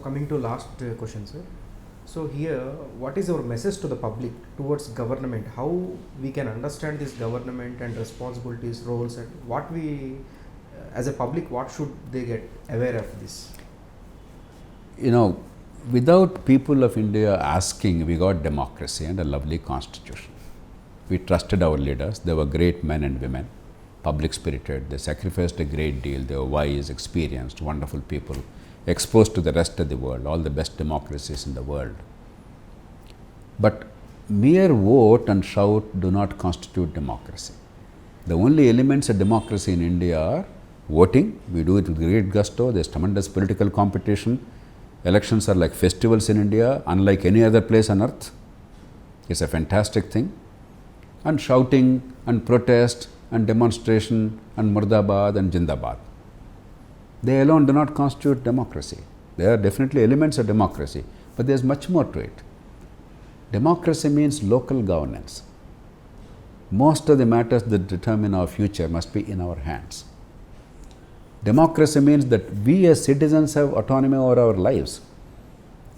coming to last question, sir. So here, what is our message to the public towards government? How we can understand this government and responsibilities, roles, and what we, as a public, what should they get aware of this? Without people of India asking, we got democracy and a lovely constitution. We trusted our leaders. They were great men and women, public spirited. They sacrificed a great deal. They were wise, experienced, wonderful people, exposed to the rest of the world, all the best democracies in the world. But mere vote and shout do not constitute democracy. The only elements of democracy in India are voting. We do it with great gusto. There is tremendous political competition. Elections are like festivals in India, unlike any other place on earth. It's a fantastic thing. And shouting and protest and demonstration and Murdabad and Jindabad. They alone do not constitute democracy. There are definitely elements of democracy, but there is much more to it. Democracy means local governance. Most of the matters that determine our future must be in our hands. Democracy means that we as citizens have autonomy over our lives.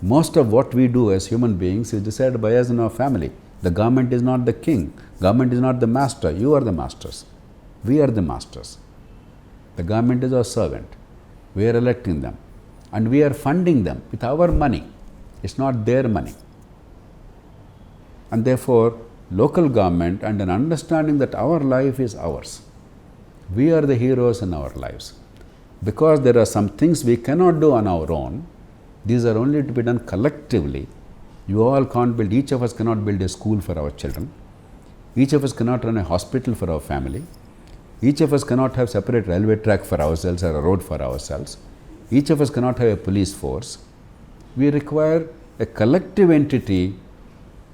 Most of what we do as human beings is decided by us and our family. The government is not the king. Government is not the master. You are the masters. We are the masters. The government is our servant. We are electing them. And we are funding them with our money. It's not their money. And therefore, local government and an understanding that our life is ours. We are the heroes in our lives. Because there are some things we cannot do on our own, these are only to be done collectively. You all can't build, each of us cannot build a school for our children. Each of us cannot run a hospital for our family. Each of us cannot have separate railway track for ourselves or a road for ourselves. Each of us cannot have a police force. We require a collective entity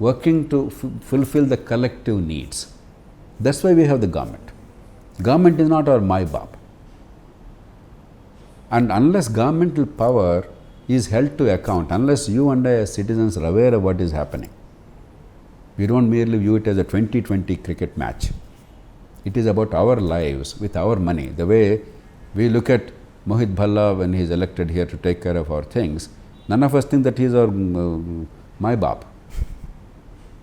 working to fulfill the collective needs. That's why we have the government. Government is not our my-bab. And unless governmental power is held to account, unless you and I as citizens are aware of what is happening, we don't merely view it as a 2020 cricket match. It is about our lives with our money. The way we look at Mohit Bhalla when he is elected here to take care of our things, none of us think that he is our my-bab.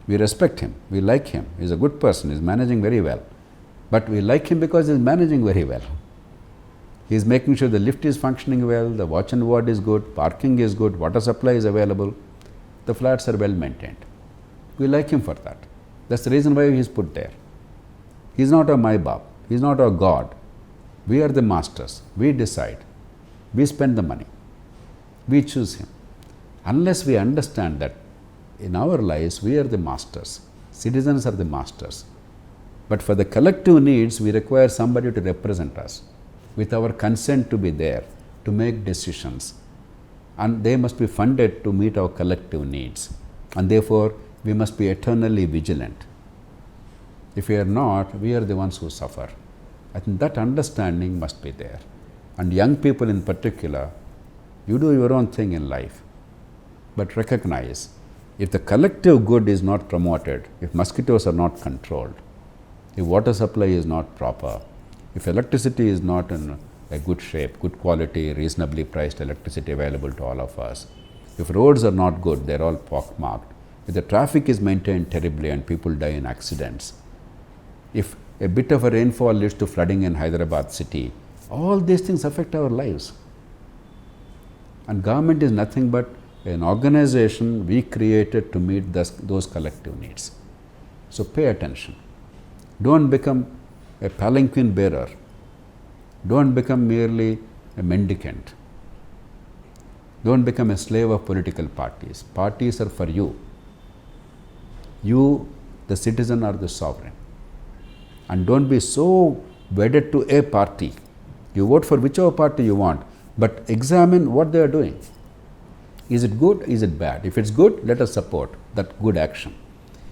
We respect him, we like him, he is a good person, he is managing very well. But we like him because he is managing very well. He is making sure the lift is functioning well, the watch and ward is good, parking is good, water supply is available, the flats are well maintained. We like him for that. That's the reason why he is put there. He is not our my-bab, he is not our God. We are the masters, we decide, we spend the money, we choose him. Unless we understand that in our lives we are the masters, citizens are the masters. But for the collective needs, we require somebody to represent us, with our consent to be there, to make decisions. And they must be funded to meet our collective needs. And therefore, we must be eternally vigilant. If we are not, we are the ones who suffer. I think that understanding must be there. And young people in particular, you do your own thing in life, but recognize if the collective good is not promoted, if mosquitoes are not controlled, if water supply is not proper, if electricity is not in a good shape, good quality, reasonably priced electricity available to all of us, if roads are not good, they are all pockmarked, if the traffic is maintained terribly and people die in accidents, if a bit of a rainfall leads to flooding in Hyderabad city, all these things affect our lives. And government is nothing but an organization we created to meet those collective needs. So pay attention. Don't become a palanquin bearer. Don't become merely a mendicant. Don't become a slave of political parties. Parties are for you. You, the citizen, are the sovereign. And don't be so wedded to a party. You vote for whichever party you want, but examine what they are doing. Is it good? Is it bad? If it's good, let us support that good action.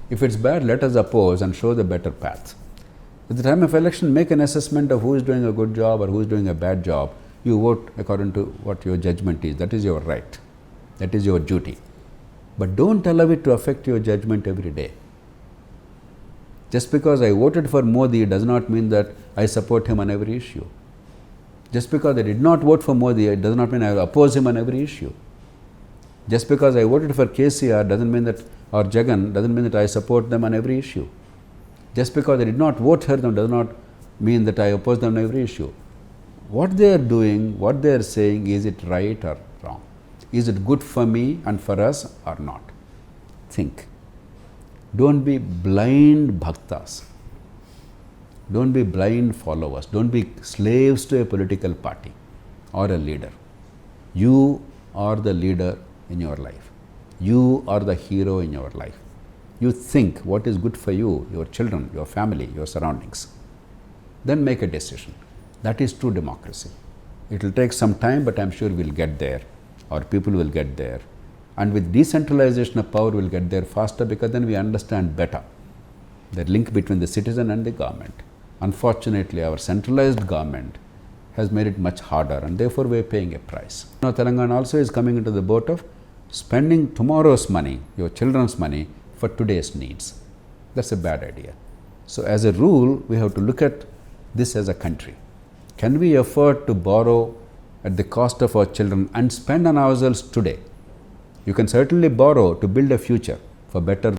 If it's bad, let us oppose and show the better path. At the time of election, make an assessment of who is doing a good job or who is doing a bad job. You vote according to what your judgment is. That is your right. That is your duty. But don't allow it to affect your judgment every day. Just because I voted for Modi does not mean that I support him on every issue. Just because I did not vote for Modi, it does not mean I oppose him on every issue. Just because I voted for KCR doesn't mean that, or Jagan, doesn't mean that I support them on every issue. Just because I did not vote for them does not mean that I oppose them on every issue. What they are doing, what they are saying, is it right or wrong? Is it good for me and for us or not? Think. Don't be blind bhaktas. Don't be blind followers. Don't be slaves to a political party or a leader. You are the leader in your life. You are the hero in your life. You think what is good for you, your children, your family, your surroundings. Then make a decision. That is true democracy. It will take some time, but I am sure we will get there, or people will get there. And with decentralization of power, we will get there faster, because then we understand better the link between the citizen and the government. Unfortunately, our centralized government has made it much harder, and therefore we are paying a price. Now, Telangana also is coming into the boat of spending tomorrow's money, your children's money, for today's needs. That's a bad idea. So, as a rule, we have to look at this as a country. Can we afford to borrow at the cost of our children and spend on ourselves today? You can certainly borrow to build a future for better